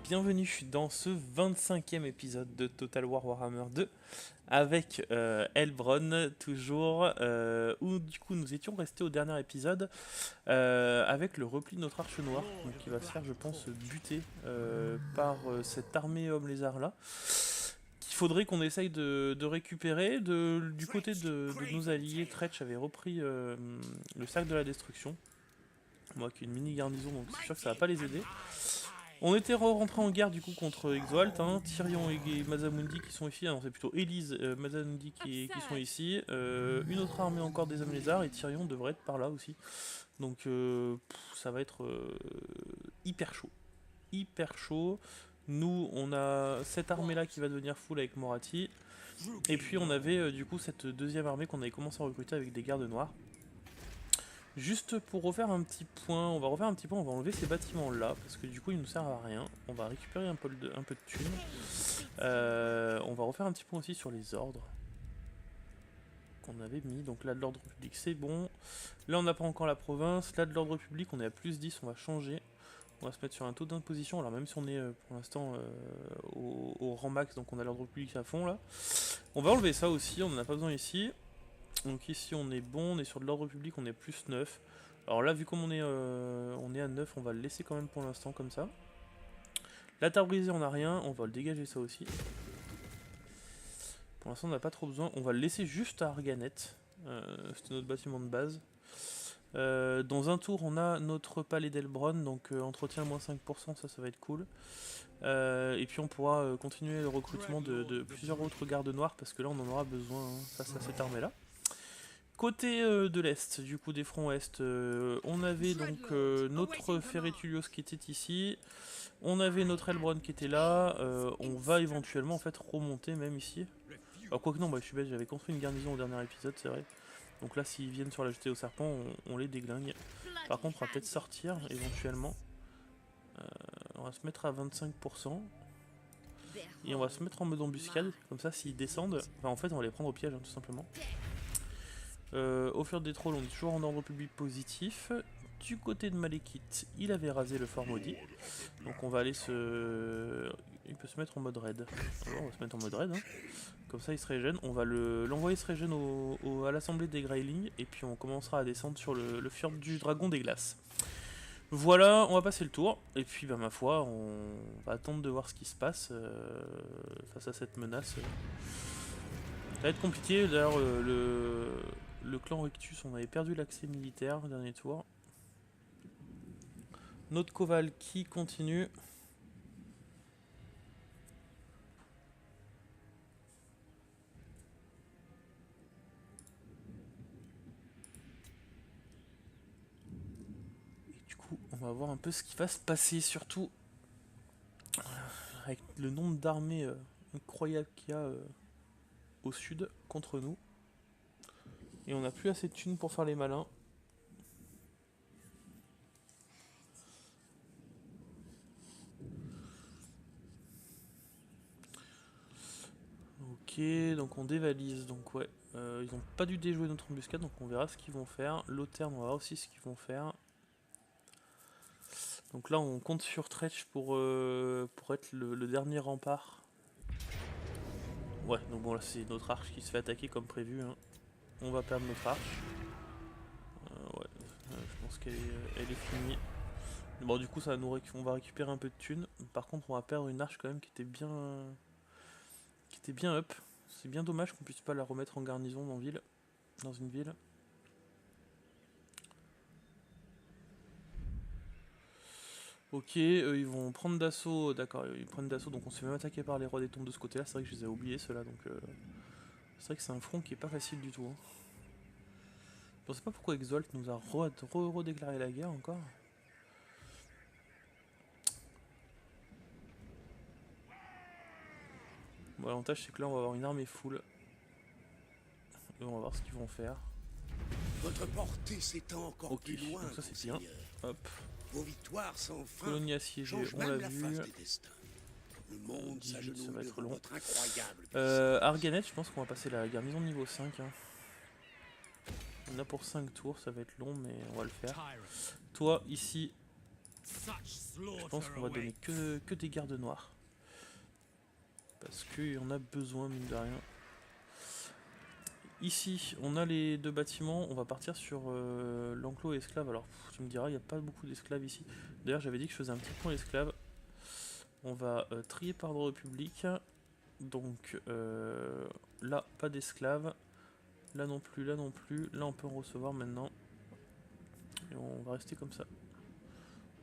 bienvenue dans ce 25e épisode de Total War Warhammer 2 avec Elbron toujours, où du coup nous étions restés au dernier épisode avec le repli de notre arche noire, donc qui va se faire je pense buter par cette armée homme lézard là, qu'il faudrait qu'on essaye de récupérer. Du côté de nos alliés, Tretch avait repris le sac de la destruction, moi qui ai une mini garnison donc c'est sûr que ça va pas les aider. On était rentré en guerre du coup contre Exalt, hein, Tyrion et Mazamundi qui sont ici, non c'est plutôt Elise, Mazamundi qui sont ici, une autre armée encore des hommes lézards et Tyrion devrait être par là aussi. Donc ça va être hyper chaud. Hyper chaud. Nous on a cette armée là qui va devenir full avec Moratti. Et puis on avait du coup cette deuxième armée qu'on avait commencé à recruter avec des gardes noirs. Juste pour refaire un petit point, on va enlever ces bâtiments là, parce que du coup ils nous servent à rien. On va récupérer un peu de thunes. On va refaire un petit point aussi sur les ordres qu'on avait mis. Donc là de l'ordre public c'est bon. Là on n'a pas encore la province. Là de l'ordre public on est à plus 10, on va changer. On va se mettre sur un taux d'imposition, alors même si on est pour l'instant au rang max, donc on a l'ordre public à fond là. On va enlever ça aussi, on n'en a pas besoin ici. Donc ici on est bon, on est sur de l'ordre public, on est plus 9. Alors là vu comme on est à 9, on va le laisser quand même pour l'instant comme ça. La terre brisée on n'a rien, on va le dégager ça aussi. Pour l'instant on n'a pas trop besoin, on va le laisser juste à Arganet. C'était notre bâtiment de base. Dans un tour on a notre palais d'Elbron, donc entretien moins 5%, ça va être cool. Et puis on pourra continuer le recrutement de plusieurs autres gardes noirs parce que là on en aura besoin hein, face à cette armée là. Côté de l'Est, du coup des fronts Est, on avait donc notre Ferretulios qui était ici, on avait notre Elbron qui était là, on va éventuellement en fait remonter même ici. Alors quoique non, bah, je suis bête, j'avais construit une garnison au dernier épisode, c'est vrai. Donc là s'ils viennent sur la jetée au serpent, on les déglingue. Par contre on va peut-être sortir éventuellement. On va se mettre à 25%. Et on va se mettre en mode embuscade, comme ça s'ils descendent, enfin en fait on va les prendre au piège hein, tout simplement. Au fur des trolls on est toujours en ordre public positif. Du côté de Malekith, il avait rasé le fort maudit. Donc on va aller se... Il peut se mettre en mode raid. Alors, on va se mettre en mode raid. Hein. Comme ça il se régène. On va l'envoyer se régène à l'assemblée des Greyling. Et puis on commencera à descendre sur le fjord du dragon des glaces. Voilà, on va passer le tour. Et puis bah ma foi, on va attendre de voir ce qui se passe face à cette menace. Ça va être compliqué. D'ailleurs le clan Rictus, on avait perdu l'accès militaire au dernier tour. Notre Koval qui continue. Et du coup, on va voir un peu ce qui va se passer, surtout avec le nombre d'armées incroyable qu'il y a au sud contre nous. Et on n'a plus assez de thunes pour faire les malins. Ok, donc on dévalise, donc ouais. Ils n'ont pas dû déjouer notre embuscade, donc on verra ce qu'ils vont faire. L'Auterne, on va voir aussi ce qu'ils vont faire. Donc là on compte sur Tretch pour être le dernier rempart. Ouais, donc bon là c'est notre arche qui se fait attaquer comme prévu. Hein. On va perdre notre arche. Ouais, je pense qu'elle est finie. Bon du coup ça va on va récupérer un peu de thunes. Par contre on va perdre une arche quand même qui était bien up. C'est bien dommage qu'on puisse pas la remettre en garnison dans une ville. Ok, ils vont prendre d'assaut, d'accord, ils prennent d'assaut, donc on se fait même attaquer par les rois des tombes de ce côté-là, c'est vrai que je les ai oubliés ceux-là, donc c'est vrai que c'est un front qui est pas facile du tout. Hein. Je sais pas pourquoi Exalt nous a redéclaré la guerre encore. Bon, l'avantage c'est que là on va avoir une armée full. Et on va voir ce qu'ils vont faire. Votre portée s'étend encore Ok, plus loin, donc ça c'est bien. Hop. Vos victoires sans fin Colonie assiégée, on l'a vu. Le monde 18, ça va être long. votre incroyable Arganet, je pense qu'on va passer la garnison niveau 5. Hein. On a pour 5 tours, ça va être long, mais on va le faire. Toi, ici, Je pense qu'on va donner que des gardes noirs. Parce qu'il en a besoin, mine de rien. Ici, on a les 2 bâtiments. On va partir sur l'enclos esclaves. Alors, tu me diras, il n'y a pas beaucoup d'esclaves ici. D'ailleurs, j'avais dit que je faisais un petit point esclaves. On va trier par ordre public. Donc, là, pas d'esclaves. Là non plus, là non plus. Là, on peut en recevoir maintenant. Et on va rester comme ça.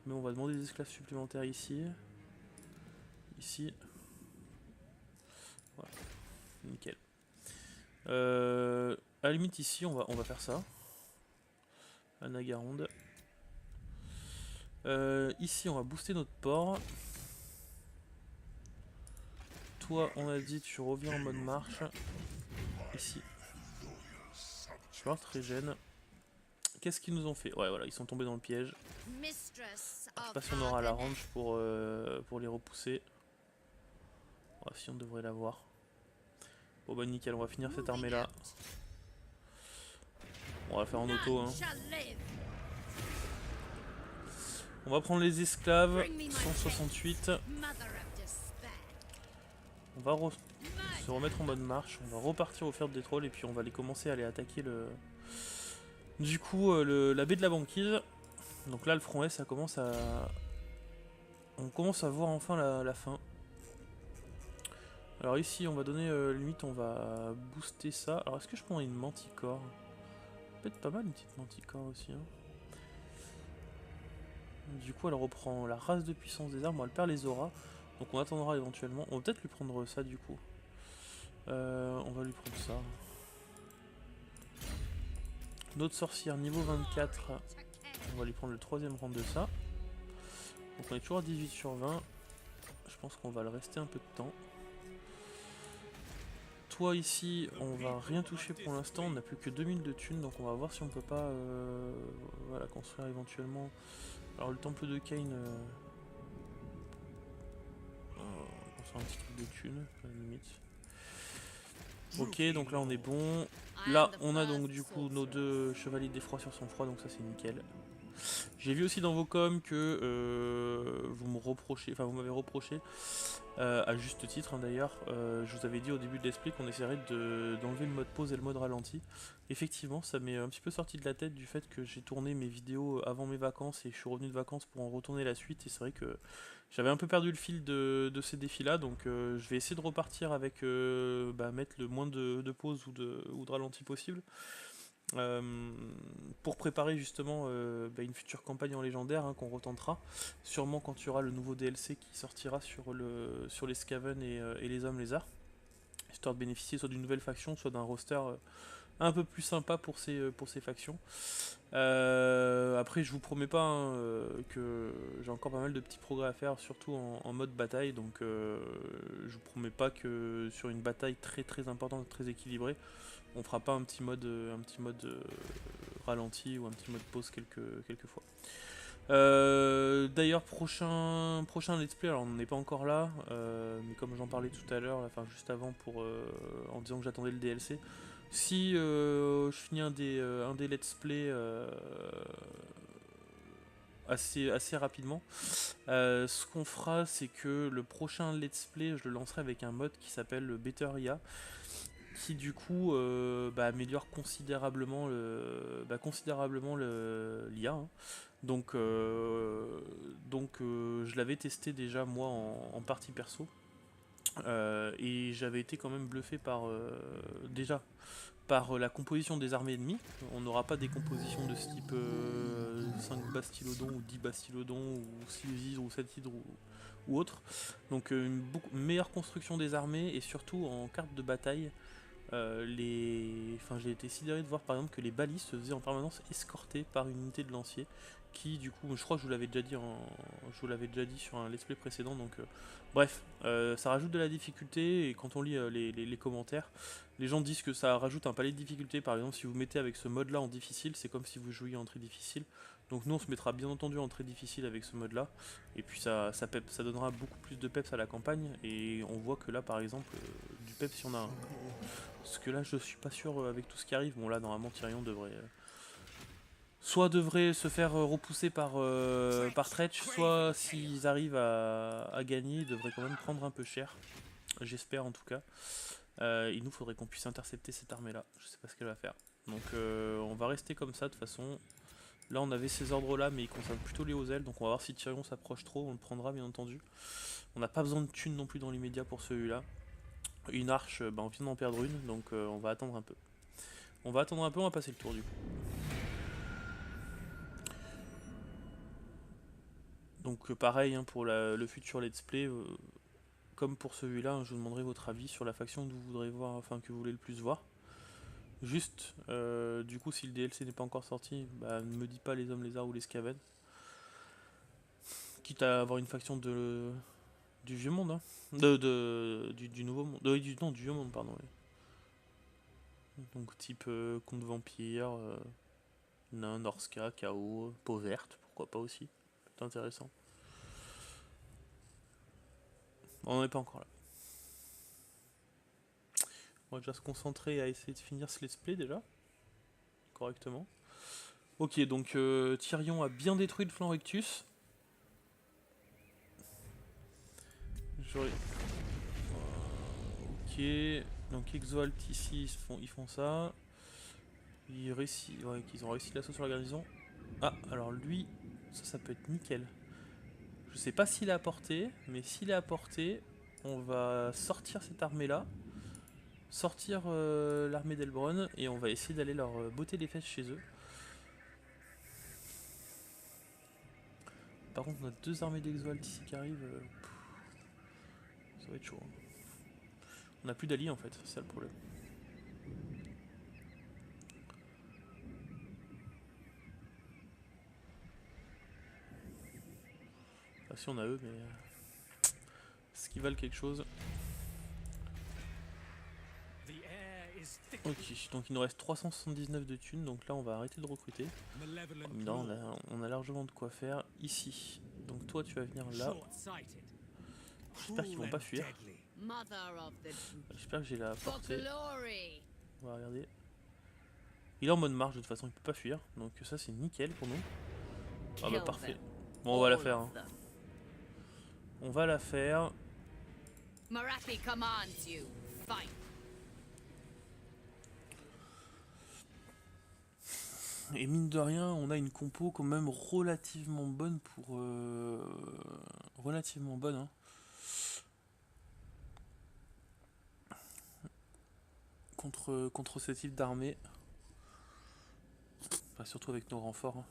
Mais on va demander des esclaves supplémentaires ici. Ici. Voilà. Nickel. À la limite ici on va faire ça. À Nagaronde. Ici on va booster notre port. Toi on a dit tu reviens en mode marche. Ici. Je vais voir très gêne. Qu'est-ce qu'ils nous ont fait? Ouais voilà, ils sont tombés dans le piège. Je sais pas si on aura la range pour les repousser. Ouais, si on devrait l'avoir. Bon bah nickel, on va finir cette armée là. On va la faire en auto hein. On va prendre les esclaves, 168. On va se remettre en mode marche, on va repartir au fer des trolls et puis on va aller commencer à aller attaquer le... Du coup la baie de la banquise. Donc là le front S ça commence à... On commence à voir enfin la fin. Alors ici on va donner limite on va booster ça. Alors est-ce que je prends une manticore? Peut-être pas mal une petite manticore aussi hein. Du coup elle reprend la race de puissance des armes, elle perd les auras. Donc on attendra éventuellement. On va peut-être lui prendre ça du coup. On va lui prendre ça. Notre sorcière niveau 24. On va lui prendre le 3ème rang de ça. Donc on est toujours à 18 sur 20. Je pense qu'on va le rester un peu de temps. Toi ici, on va rien toucher pour l'instant. On n'a plus que 2000 de thunes. Donc on va voir si on peut pas voilà, construire éventuellement. Alors le temple de Cain. On fait un petit truc de thunes à la limite. Ok, donc là on est bon. Là on a donc du coup nos 2 chevaliers d'effroi sur son froid, donc ça c'est nickel. J'ai vu aussi dans vos coms que vous m'avez reproché, à juste titre hein, d'ailleurs, je vous avais dit au début de l'esprit qu'on essaierait d'enlever le mode pause et le mode ralenti. Effectivement, ça m'est un petit peu sorti de la tête du fait que j'ai tourné mes vidéos avant mes vacances et je suis revenu de vacances pour en retourner la suite et c'est vrai que j'avais un peu perdu le fil de ces défis là, donc je vais essayer de repartir avec mettre le moins de pause ou de ralenti possible. Pour préparer justement une future campagne en légendaire hein, qu'on retentera, sûrement quand il y aura le nouveau DLC qui sortira sur les Skaven et les hommes lézards, histoire de bénéficier soit d'une nouvelle faction, soit d'un roster un peu plus sympa pour ces factions. Après je vous promets pas hein, que j'ai encore pas mal de petits progrès à faire, surtout en mode bataille, donc je vous promets pas que sur une bataille très très importante, très équilibrée, on fera pas un petit mode ralenti ou un petit mode pause quelques fois. D'ailleurs prochain let's play, alors on n'est pas encore là, mais comme j'en parlais tout à l'heure, enfin juste avant en disant que j'attendais le DLC, si je finis un des let's play assez rapidement, ce qu'on fera c'est que le prochain let's play je le lancerai avec un mode qui s'appelle Better IA, qui du coup améliore considérablement l'IA hein. Donc je l'avais testé déjà moi en partie perso et j'avais été quand même bluffé par la composition des armées ennemies. On n'aura pas des compositions de ce type 5 Bastylodons ou 10 Bastylodons ou 6 hydres ou 7 hydres ou autre. Donc une meilleure construction des armées et surtout en carte de bataille. J'ai été sidéré de voir par exemple que les balises se faisaient en permanence escorter par une unité de lanciers qui du coup, je crois que je vous l'avais déjà dit sur un let's play précédent, donc bref, ça rajoute de la difficulté et quand on lit les commentaires, les gens disent que ça rajoute un palier de difficulté. Par exemple, si vous mettez avec ce mode là en difficile, c'est comme si vous jouiez en très difficile. Donc nous on se mettra bien entendu en très difficile avec ce mode là, et puis ça donnera beaucoup plus de peps à la campagne, et on voit que là par exemple, du peps si on a un. Parce que là je suis pas sûr avec tout ce qui arrive, bon là normalement Tyrion devrait soit devraient se faire repousser par Tretch, soit s'ils arrivent à gagner, ils devraient quand même prendre un peu cher. J'espère en tout cas. Il nous faudrait qu'on puisse intercepter cette armée là. Je sais pas ce qu'elle va faire. Donc on va rester comme ça de toute façon. Là on avait ces ordres là mais ils concernent plutôt les hauts ailes. Donc on va voir si Tyrion s'approche trop. On le prendra bien entendu. On n'a pas besoin de thunes non plus dans l'immédiat pour celui-là. Une arche, on vient d'en perdre une. Donc on va attendre un peu. On va attendre un peu, on va passer le tour du coup. Donc pareil hein, pour le futur let's play. Comme pour celui-là, hein, je vous demanderai votre avis sur la faction que vous voudrez voir, enfin que vous voulez le plus voir. Juste, du coup, si le DLC n'est pas encore sorti, bah, ne me dis pas les hommes lézards ou les Skaven. Quitte à avoir une faction du vieux monde, hein. Du nouveau monde. Non, du vieux monde, pardon. Oui. Donc type Comte Vampire, Nain, Norska, Chaos, Peau Verte, pourquoi pas aussi. C'est intéressant. On n'en est pas encore là. On va déjà se concentrer à essayer de finir ce let's play déjà. Correctement. Ok, donc Tyrion a bien détruit le flanc Rectus. Ok, donc Exalt ici, ils font ça. Ils ont réussi l'assaut sur la garnison. Ah, alors lui, ça peut être nickel. Je sais pas s'il est à portée, mais s'il est à portée, on va sortir cette armée là. Sortir l'armée d'Elbron et on va essayer d'aller leur botter les fesses chez eux. Par contre, on a deux armées d'Exalt ici qui arrivent. Ça va être chaud. Hein. On n'a plus d'alliés en fait, c'est ça le problème. Enfin, si on a eux, mais. Est-ce qu'ils valent quelque chose? Ok, donc il nous reste 379 de thunes, donc là on va arrêter de recruter. Non, on a largement de quoi faire ici. Donc toi tu vas venir là. J'espère qu'ils vont pas fuir. J'espère que j'ai la portée. On va regarder. Il est en mode marche de toute façon, il peut pas fuir. Donc ça c'est nickel pour nous. Ah bah parfait. Bon on va la faire. Hein. On va la faire. Et mine de rien, on a une compo quand même relativement bonne pour... relativement bonne. Hein. Contre ce type d'armée. Enfin, surtout avec nos renforts. Hein.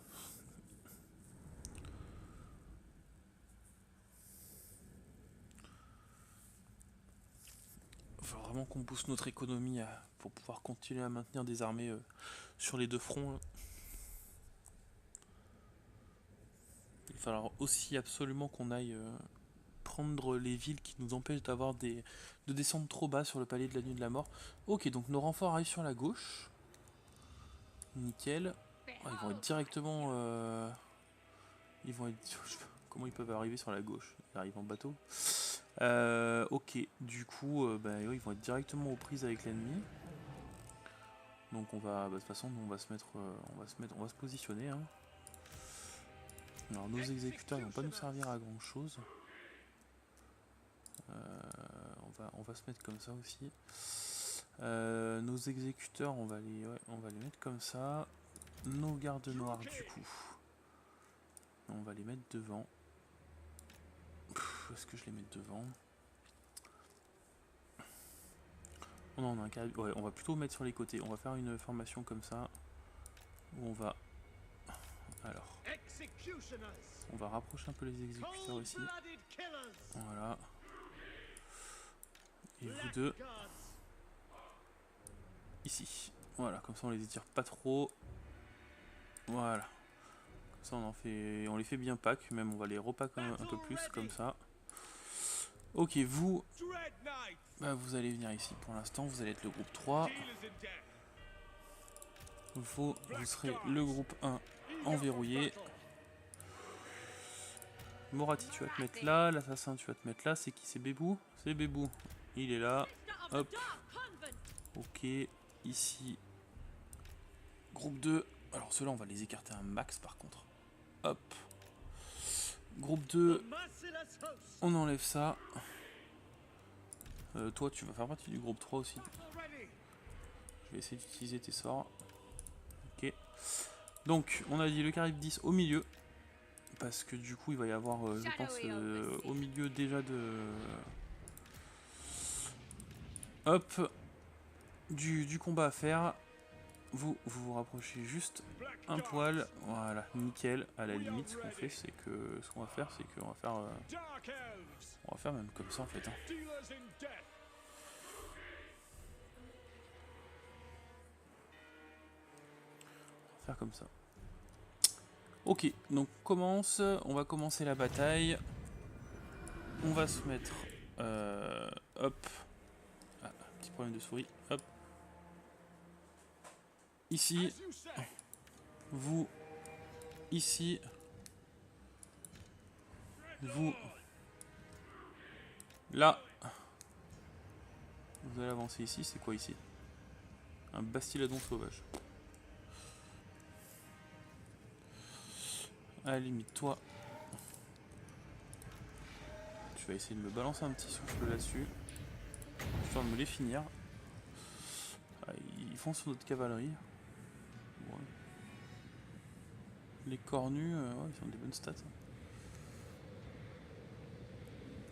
Il faut vraiment qu'on booste notre économie pour pouvoir continuer à maintenir des armées sur les deux fronts. Hein. Il va falloir aussi absolument qu'on aille prendre les villes qui nous empêchent de descendre trop bas sur le palais de la nuit de la mort. Ok, donc nos renforts arrivent sur la gauche. Nickel. Oh, ils vont être directement... Ils vont être... Comment ils peuvent arriver sur la gauche? Ils arrivent en bateau. Ok, du coup, ils vont être directement aux prises avec l'ennemi. Donc on va, de toute façon, on va se positionner. Hein. Alors nos exécuteurs, ils vont pas nous servir à grand chose. On va se mettre comme ça aussi. Nos exécuteurs, on va les mettre comme ça. Nos gardes noirs, du coup, on va les mettre devant. Est-ce que je les mets devant? Oh non, on a un cas. Ouais, on va plutôt mettre sur les côtés. On va faire une formation comme ça. Où on va. Alors. On va rapprocher un peu les exécuteurs ici. Voilà. Et vous deux. Ici. Voilà, comme ça on les étire pas trop. Voilà. Comme ça on les fait bien pack. Même on va les repack un peu plus comme ça. Ok, vous. Vous allez venir ici pour l'instant. Vous allez être le groupe 3. Vous serez le groupe 1 enverrouillé. Morati, tu vas te mettre là. L'assassin, tu vas te mettre là. C'est qui? C'est Bébou? C'est Bébou. Il est là. Hop. Ok. Ici. Groupe 2. Alors ceux-là, on va les écarter un max par contre. Hop. Groupe 2, on enlève ça. Toi, tu vas faire partie du groupe 3 aussi. Je vais essayer d'utiliser tes sorts. Ok. Donc, on a dit le Charybdis au milieu. Parce que du coup, il va y avoir, je pense, au milieu déjà de... Hop. Du combat à faire. Vous rapprochez juste un poil. Voilà, nickel. À la limite, ce qu'on fait, c'est que... Ce qu'on va faire, c'est qu'on va faire... on va faire même comme ça, en fait. Hein. Faire comme ça. Ok, donc on va commencer la bataille. On va se mettre... hop. Ah, petit problème de souris. Hop. Ici. Vous. Ici. Vous. Là. Vous allez avancer ici. C'est quoi ici? Un bastiladon sauvage. À la limite, toi, tu vas essayer de me balancer un petit souffle là-dessus, histoire de me les finir. Ah, ils font sur notre cavalerie. Ouais. Les cornus, ouais, ils ont des bonnes stats.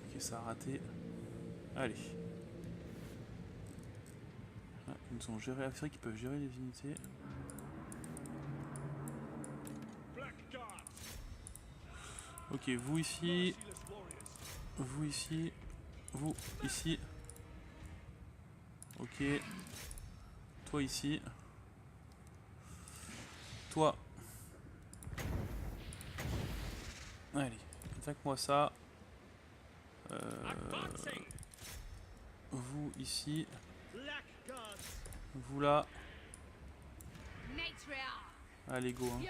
Ok, ça a raté. Allez. Ah, ils nous ont géré, c'est vrai qu'ils peuvent gérer les unités. Ok, vous ici, vous ici, vous ici. Ok, toi ici, toi. Allez, attaque-moi ça. Vous ici, vous là. Allez go, hein.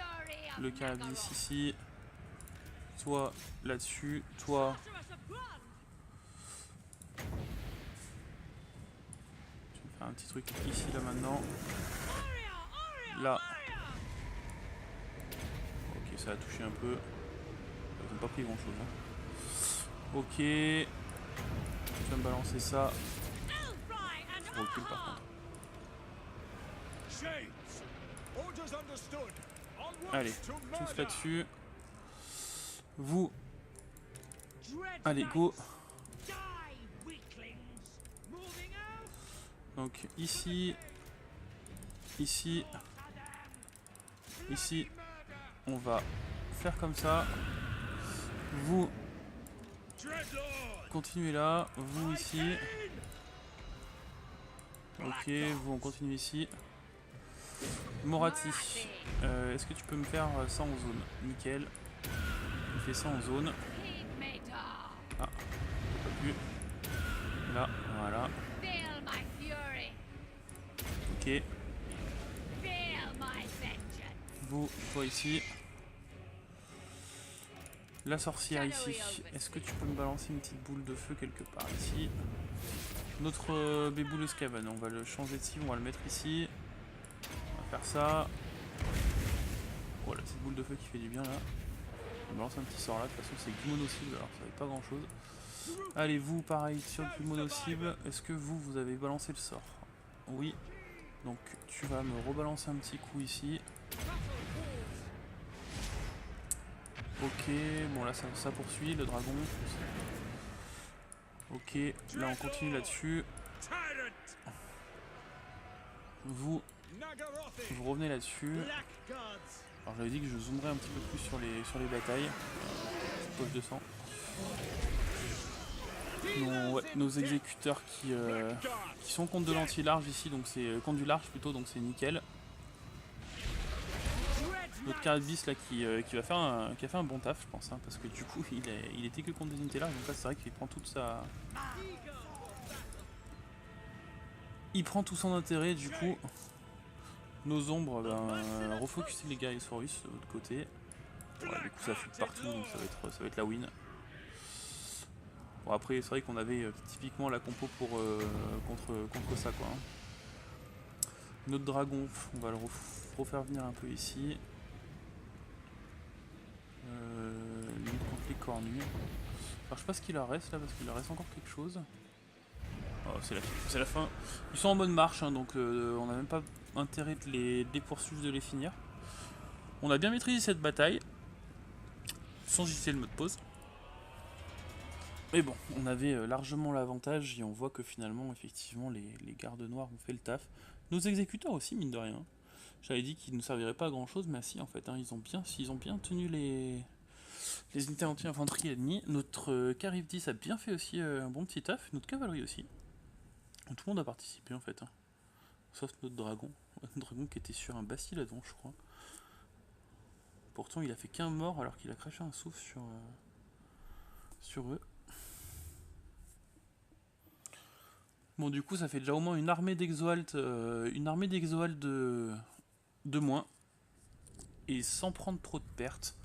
Le Charybdis ici. Toi là-dessus, toi. Je vais faire un petit truc ici là maintenant. Là. Ok, ça a touché un peu. Ils n'ont pas pris grand chose. Hein. Ok. Tu vas me balancer ça. Je recule par contre. Allez, tous là-dessus. Vous. Allez, go. Donc ici. Ici. Ici. On va faire comme ça. Vous. Continuez là. Vous ici. Ok, vous on continue ici. Morati. Est-ce que tu peux me faire ça en zone? Nickel. Il fait ça en zone. Ah, pas pu. Là, voilà. Ok. Vous, toi ici. La sorcière ici. Est-ce que tu peux me balancer une petite boule de feu quelque part ici? Notre bébouleuse cabane, on va le changer de cible, on va le mettre ici. On va faire ça. Voilà, cette boule de feu qui fait du bien là. On balance un petit sort là, de toute façon c'est du mono-cible, alors ça fait pas grand chose. Allez, vous pareil sur du mono-cible. Est-ce que vous avez balancé le sort? Oui. Donc tu vas me rebalancer un petit coup ici. Ok, bon là ça poursuit, le dragon. Ok, là on continue là-dessus. Vous revenez là-dessus. Alors j'avais dit que je zoomerais un petit peu plus sur les batailles. Poche de sang. Nos exécuteurs qui sont contre de l'anti-large ici, donc c'est contre du large plutôt, donc c'est nickel. Notre Charybdis là qui a fait un bon taf, je pense, hein, parce que du coup il était que contre des unités larges, donc là c'est vrai qu'il prend toute sa... Il prend tout son intérêt, du coup. Nos ombres, ben, refocuser les Gyrosaurus de l'autre côté. Ouais, du coup ça fute partout, donc ça va être la win. Bon après c'est vrai qu'on avait typiquement la compo pour contre ça quoi. Hein. Notre dragon, on va le refaire venir un peu ici. Limite contre les cornues. Alors je sais pas ce qu'il en reste là, parce qu'il en reste encore quelque chose. Oh, c'est la fin. Ils sont en bonne marche, hein, donc on n'a même pas intérêt de les poursuivre, de les finir. On a bien maîtrisé cette bataille, sans utiliser le mode pause. Mais bon, on avait largement l'avantage et on voit que finalement, effectivement, les gardes noirs ont fait le taf. Nos exécuteurs aussi, mine de rien. J'avais dit qu'ils ne serviraient pas à grand chose, mais si en fait, hein, ils ont bien tenu les unités anti-infanterie ennemies. Notre Carif 10 a bien fait aussi un bon petit taf, notre cavalerie aussi. Tout le monde a participé en fait, hein. Sauf notre dragon. Notre dragon qui était sur un bastiladon, je crois. Pourtant, il a fait qu'un mort alors qu'il a craché un souffle sur eux. Bon, du coup, ça fait déjà au moins une armée d'exoaltes de moins. Et sans prendre trop de pertes.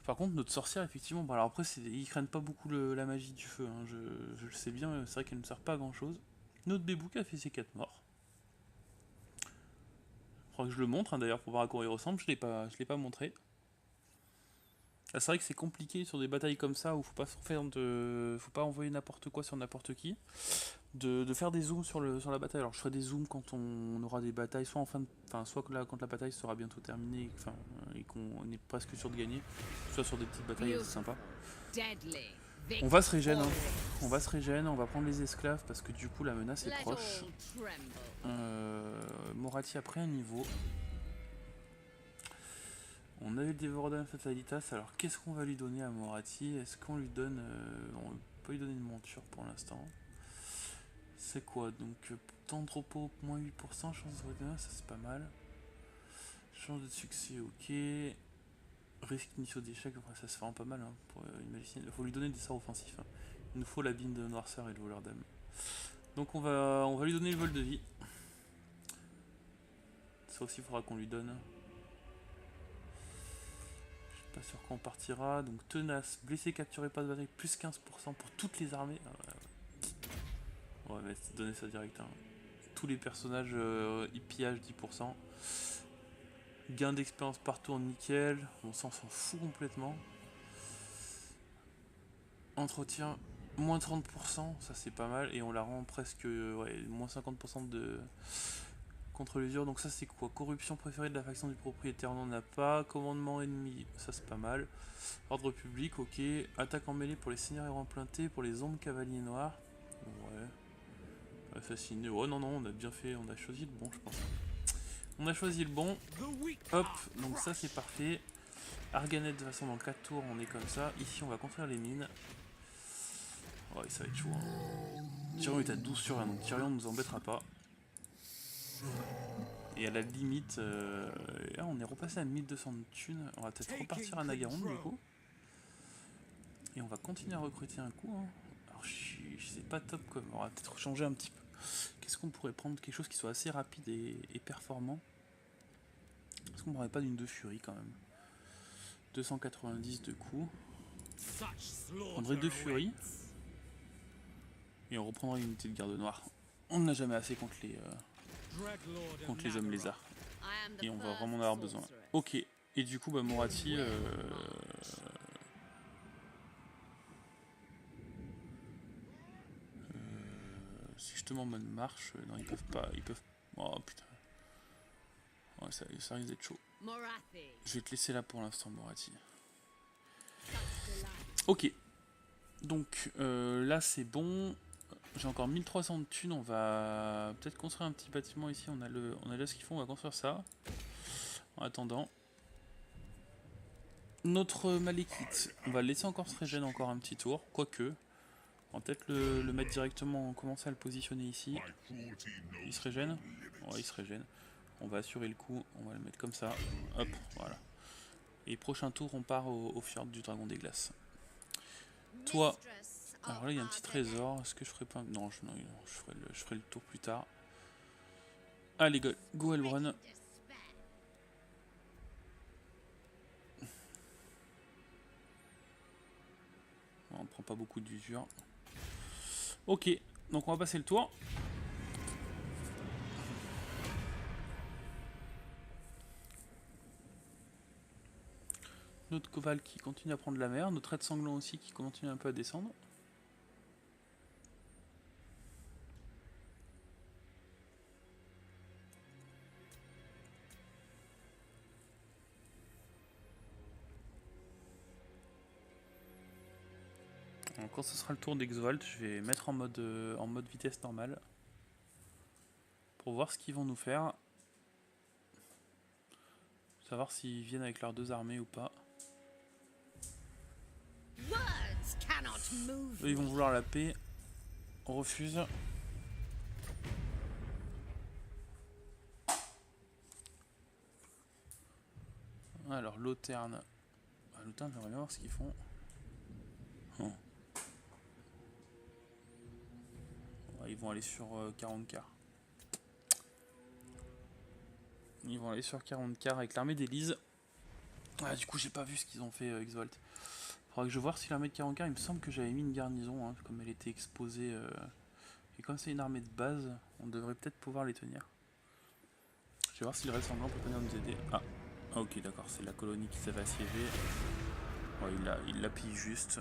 Par contre, notre sorcière, effectivement, bon, alors après, ils craignent pas beaucoup la magie du feu, hein, je le sais bien, c'est vrai qu'elle ne sert pas à grand chose. Notre Bébouk a fait ses 4 morts. Je crois que je le montre, hein, d'ailleurs, pour voir à quoi il ressemble, je l'ai pas montré. Là, c'est vrai que c'est compliqué sur des batailles comme ça où faut pas envoyer n'importe quoi sur n'importe qui. De faire des zooms sur la bataille. Alors je ferai des zooms quand on aura des batailles, soit quand la bataille sera bientôt terminée, et qu'on est presque sûr de gagner, soit sur des petites batailles assez sympas. On va se régénérer, on va prendre les esclaves parce que du coup la menace est proche. Moratti a pris un niveau. On avait le dévoradam fatalitas, alors qu'est-ce qu'on va lui donner à Moratti? Est-ce qu'on lui donne... on peut lui donner une monture pour l'instant. C'est quoi? Donc temps de repos moins 8%, chance de redémarrer, ça c'est pas mal. Chance de succès, ok. Risque initiaux d'échec, ça se fait vraiment pas mal, hein, pour imaginer. Il faut lui donner des sorts offensifs, hein. Il nous faut la bine de noirceur et le voleur d'âme. Donc on va lui donner le vol de vie. Ça aussi il faudra qu'on lui donne. Je suis pas sûr qu'on partira. Donc tenace, blessé, capturé, pas de bataille, plus 15% pour toutes les armées. On va donner ça direct, hein. Tous les personnages, pillage 10%. Gain d'expérience par tour, nickel. On s'en fout complètement. Entretien, moins 30%, ça c'est pas mal. Et on la rend presque, moins 50% de contre l'usure. Donc ça c'est quoi? Corruption préférée de la faction du propriétaire, on n'en a pas. Commandement ennemi, ça c'est pas mal. Ordre public, ok. Attaque en mêlée pour les seigneurs errants implantés, pour les ombres cavaliers noirs. Ouais. Assassiné. Oh non, on a bien fait, on a choisi le bon, je pense. On a choisi le bon. Hop, donc ça c'est parfait. Arganet de toute façon dans 4 tours on est comme ça. Ici on va construire les mines. Ouais, ça va être chaud, hein. Tyrion est à 12 sur 1, donc Tyrion ne nous embêtera pas. Et à la limite, là on est repassé à 1200 de thunes. On va peut-être repartir à Nagaron du coup. Et on va continuer à recruter un coup, hein. Alors je sais pas top comme. On va peut-être changer un petit peu. Qu'est-ce qu'on pourrait prendre? Quelque chose qui soit assez rapide et performant. Est-ce qu'on n'aurait pas d'une de furie quand même? 290 de coups. On prendrait 2 furies. Et on reprendra une unité de garde noire. On n'a jamais assez contre les hommes lézards. Et on va vraiment en avoir besoin. Ok. Et du coup, Moratti... si je te mets en mode marche... non, ils peuvent pas. Oh putain. Ouais, ça risque d'être chaud. Je vais te laisser là pour l'instant, Moratti. Ok. Donc, là c'est bon. J'ai encore 1300 de thunes, on va peut-être construire un petit bâtiment ici, on a là ce qu'il faut, on va construire ça. En attendant. Notre Malekith, on va le laisser encore se régénérer encore un petit tour, quoique. On va peut-être le mettre directement, commencer à le positionner ici. Il se régène? Ouais, il se régène. On va assurer le coup, on va le mettre comme ça. Hop, voilà. Et prochain tour, on part au fjord du dragon des glaces. Toi... Alors là il y a un petit trésor, est-ce que je ferai pas... Non, je ferai le tour plus tard. Allez, go Elbron. On prend pas beaucoup d'usure. Ok, donc on va passer le tour. Notre Koval qui continue à prendre la mer. Notre aide sanglant aussi qui continue un peu à descendre. Alors, quand ce sera le tour d'Exvolt, je vais mettre en mode vitesse normale. Pour voir ce qu'ils vont nous faire. Savoir s'ils viennent avec leurs 2 armées ou pas. Eux, ils vont vouloir la paix. On refuse. Alors, Loterne. Loterne, j'aimerais bien voir ce qu'ils font. Oh. Ouais, ils vont aller sur 40k. Ils vont aller sur 40k avec l'armée d'Élise. Ah, du coup, j'ai pas vu ce qu'ils ont fait, Exvolt. Faudra que je vois si l'armée de 40k, il me semble que j'avais mis une garnison, hein, comme elle était exposée. Et comme c'est une armée de base, on devrait peut-être pouvoir les tenir. Je vais voir si le reste sanglant peut venir nous aider. Ah, ok, d'accord, c'est la colonie qui s'avait assiégée. Ouais, il l'a pillé juste.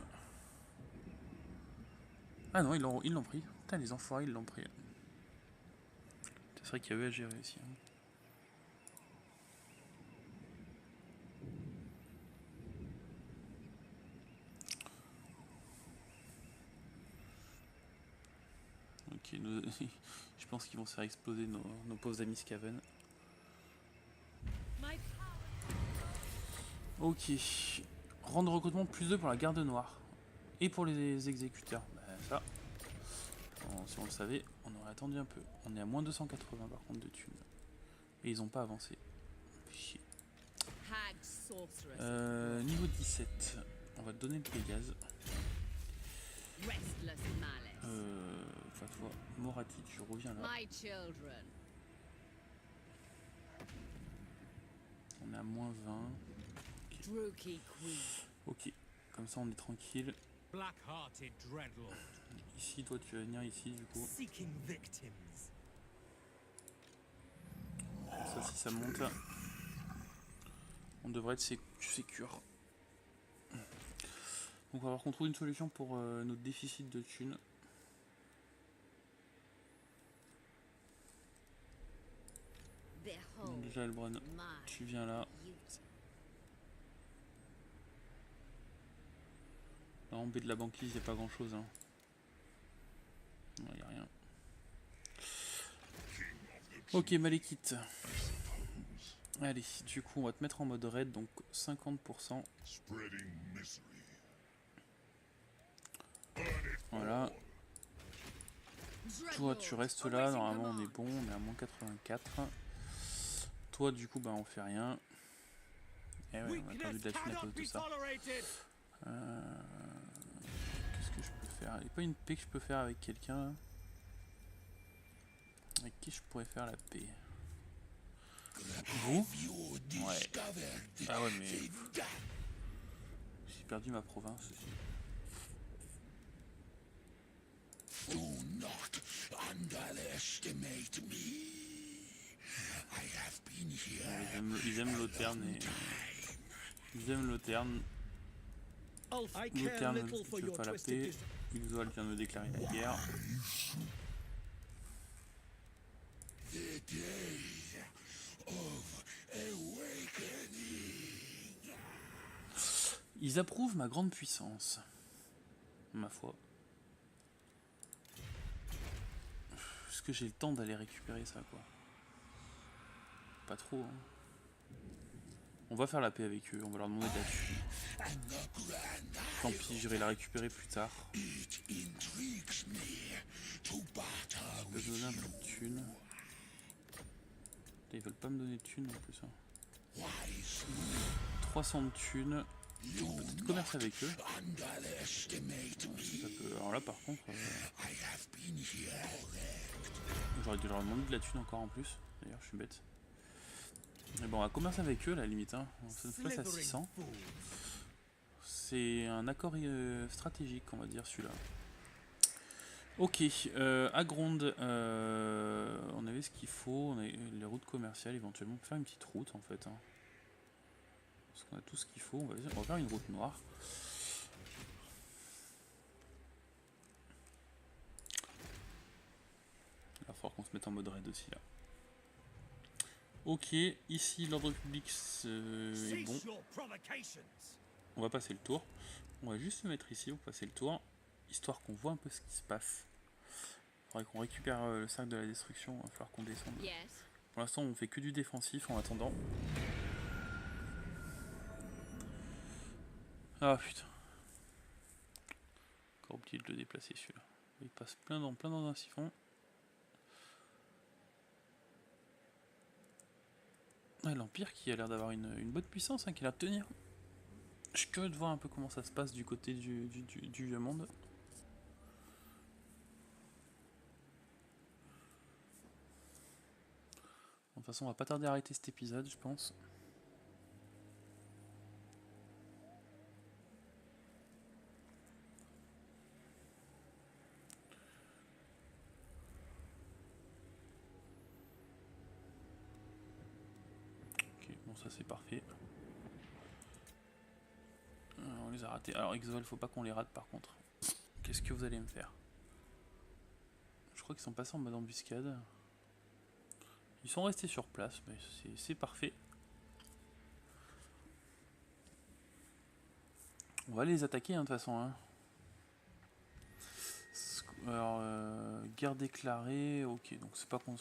Ah non, ils l'ont pris. Putain, les enfoirés, ils l'ont pris. C'est vrai qu'il y a eu à gérer aussi. Hein. Ok, je pense qu'ils vont se faire exploser nos pauvres amis Skaven. Ok. Rendre recrutement plus 2 pour la garde noire. Et pour les exécuteurs. Bah, ça, si on le savait, on aurait attendu un peu. On est à moins 280 par contre de thunes. Et ils n'ont pas avancé. Chier. Niveau 17. On va te donner le Pégase. Toi, Morati, tu reviens là. On est à moins 20. Okay. Ok, comme ça on est tranquille. Ici, toi tu vas venir ici du coup. Ça, si ça monte, on devrait être sécure. Donc on va voir qu'on trouve une solution pour notre déficit de thunes. Donc déjà Elbron, tu viens là. Là en baie de la banquise, il n'y a pas grand chose. Hein. Non, il n'y a rien. Ok, Malekith. Allez, du coup, on va te mettre en mode raid, donc 50%. Voilà. Toi, tu restes là. Normalement, on est bon. On est à moins 84. Toi, du coup, bah, on fait rien. Et ouais, on a perdu de la thune à cause de ça. Qu'est-ce que je peux faire? Il n'y a pas une paix que je peux faire avec quelqu'un? Avec qui je pourrais faire la paix? Vous? Ouais. Ah ouais, mais... J'ai perdu ma province aussi. Do not underestimate me. I have been here. Ils aiment Loterne et... Ils aiment Loterne. Loterne ne veut pas la paix. Exvolt vient de me déclarer la guerre. Ils approuvent ma grande puissance. Ma foi. Est-ce que j'ai le temps d'aller récupérer ça, quoi? Pas trop, hein. On va faire la paix avec eux, on va leur demander de la thune. Tant pis, j'irai la récupérer plus tard. Je peux donner un peu de thune. Ils veulent pas me donner de thune en plus. Hein. 300 de thunes. Peut-être commercer avec eux. Ça peut... Alors là par contre... J'aurais dû leur demander de la thune encore en plus. D'ailleurs je suis bête. Mais bon on va commercer avec eux à la limite. Hein. Ça nous place à 600. C'est un accord stratégique on va dire celui-là. Ok, à Gronde, on avait ce qu'il faut, on a les routes commerciales, éventuellement faire une petite route en fait. Hein. Parce qu'on a tout ce qu'il faut. On va faire une route noire. Il va falloir qu'on se mette en mode raid aussi là. Ok, ici l'ordre public est bon. On va passer le tour. On va juste se mettre ici pour passer le tour. Histoire qu'on voit un peu ce qui se passe. Il faudrait qu'on récupère le cercle de la destruction. Il va falloir qu'on descende. Pour l'instant on fait que du défensif en attendant. Ah putain. Encore oublié de le déplacer celui-là. Il passe plein dans un siphon. Ah, l'Empire qui a l'air d'avoir une bonne puissance, hein, qui a l'air de tenir. Je suis curieux de voir un peu comment ça se passe du côté du vieux monde. De toute façon, on va pas tarder à arrêter cet épisode, je pense. Ok, bon ça c'est parfait. On les a ratés. Alors Exol, faut pas qu'on les rate par contre. Qu'est-ce que vous allez me faire? Je crois qu'ils sont passés en mode embuscade. Ils sont restés sur place, mais c'est parfait. On va les attaquer hein, de toute façon. Hein. Alors, guerre déclarée, ok, donc c'est pas qu'on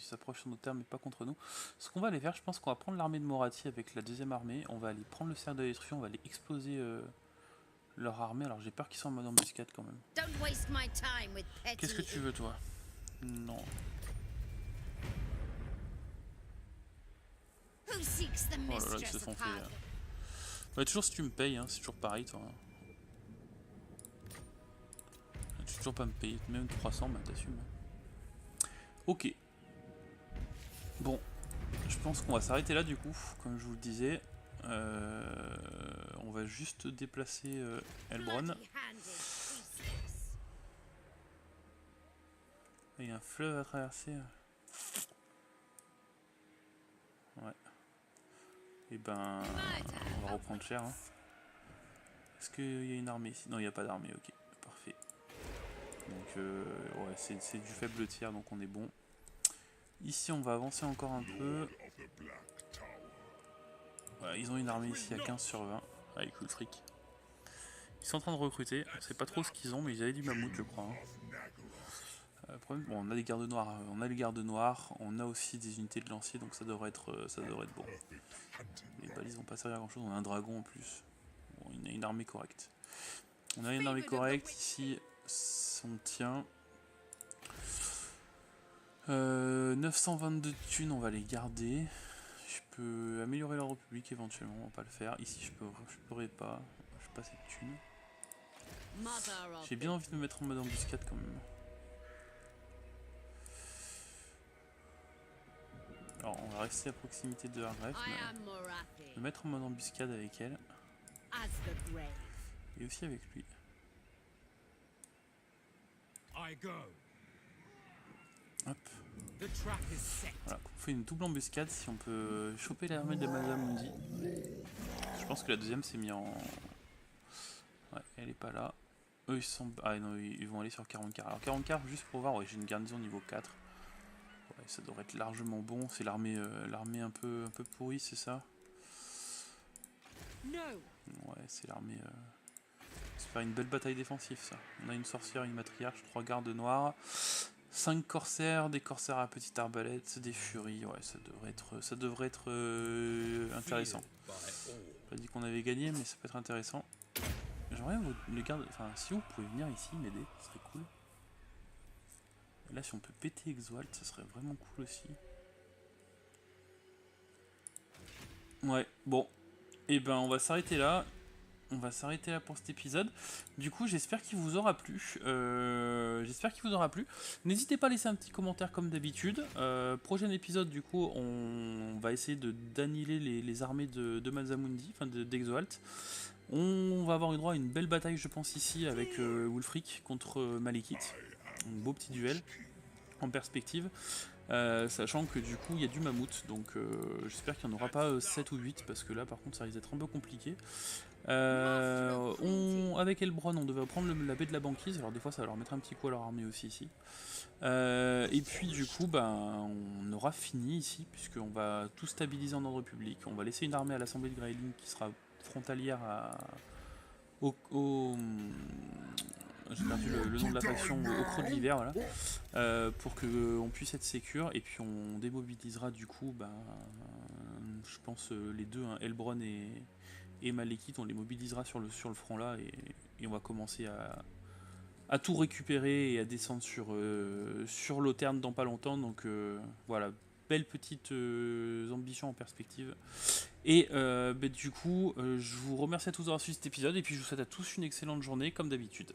s'approche sur nos terres, mais pas contre nous. Ce qu'on va aller faire, je pense qu'on va prendre l'armée de Moratti avec la deuxième armée. On va aller prendre le cercle de la destruction, on va aller exploser leur armée. Alors j'ai peur qu'ils soient en mode embuscade quand même. Qu'est-ce que tu veux toi? Non. Oh là là, ils se sont fait... Ouais, toujours si tu me payes, hein, c'est toujours pareil toi. Tu veux toujours pas me payer, même 300, bah t'assumes. Ok. Bon, je pense qu'on va s'arrêter là du coup, comme je vous le disais. On va juste déplacer Elbron. Il y a un fleuve à traverser. Ouais. Et ben, on va reprendre cher. Hein. Est-ce qu'il y a une armée ici? Non, il n'y a pas d'armée, ok. Parfait. Donc, ouais, c'est du faible tir, donc on est bon. Ici, on va avancer encore un peu. Voilà, ils ont une armée ici à 15/20. Avec le fric. Ils sont en train de recruter. On sait pas trop ce qu'ils ont, mais ils avaient du mammouth, je crois. Hein. Problème, bon, on a des gardes noirs. On a les gardes noirs. On a aussi des unités de lanciers, donc ça devrait être bon. Les balises vont pas servir à grand chose. On a un dragon en plus. Bon, il a une armée correcte. On a une armée correcte. Ici, on tient. 922 thunes, on va les garder. Je peux améliorer l'ordre public éventuellement, on va pas le faire. Ici, je pourrais pas. Je pas cette thune. J'ai bien envie de me mettre en mode embuscade quand même. Alors, on va rester à proximité de Hargrave, mais me mettre en mode embuscade avec elle. Et aussi avec lui. Hop. Voilà, on fait une double embuscade si on peut choper l'armée de Mazamundi. Je pense que la deuxième s'est mise en... Ouais, elle est pas là. Eux ils sont... Ah non, ils vont aller sur 44. Alors 44, juste pour voir, ouais, j'ai une garnison niveau 4. Ouais, ça devrait être largement bon. C'est l'armée un peu pourrie, c'est ça? Ouais, c'est l'armée... C'est faire une belle bataille défensive ça. On a une sorcière, une matriarche, 3 gardes noirs. 5 corsaires, des corsaires à petite arbalète, des furies, ouais, ça devrait être intéressant. Pas dit qu'on avait gagné, mais ça peut être intéressant. J'aimerais les gardes, enfin si vous pouvez venir ici m'aider, ce serait cool. Et là si on peut péter Exalt, ça serait vraiment cool aussi. Ouais, bon, et ben on va s'arrêter là. On va s'arrêter là pour cet épisode. Du coup, j'espère qu'il vous aura plu. N'hésitez pas à laisser un petit commentaire comme d'habitude. Prochain épisode, du coup, on va essayer d'annihiler les armées de Mazamundi, enfin d'Exalt. On va avoir eu droit à une belle bataille, je pense, ici avec Wulfric contre Malekith. Un beau petit duel en perspective. Sachant que du coup il y a du mammouth, donc j'espère qu'il n'y en aura pas 7 ou 8 parce que là par contre ça risque d'être un peu compliqué. Avec Elbron on devait prendre la baie de la banquise, alors des fois ça va leur mettre un petit coup à leur armée aussi ici. Et puis du coup on aura fini ici puisqu'on va tout stabiliser en ordre public, on va laisser une armée à l'assemblée de Greyling qui sera frontalière j'ai perdu le nom de la faction, au creux de l'hiver, voilà, pour qu'on puisse être sécure, et puis on démobilisera du coup, je pense les deux, hein, Elbron et Malekith, on les mobilisera sur le front là, et on va commencer à tout récupérer et à descendre sur l'Auterne dans pas longtemps, donc voilà, belle petite ambition en perspective. Et du coup, je vous remercie à tous d'avoir suivi cet épisode, et puis je vous souhaite à tous une excellente journée, comme d'habitude.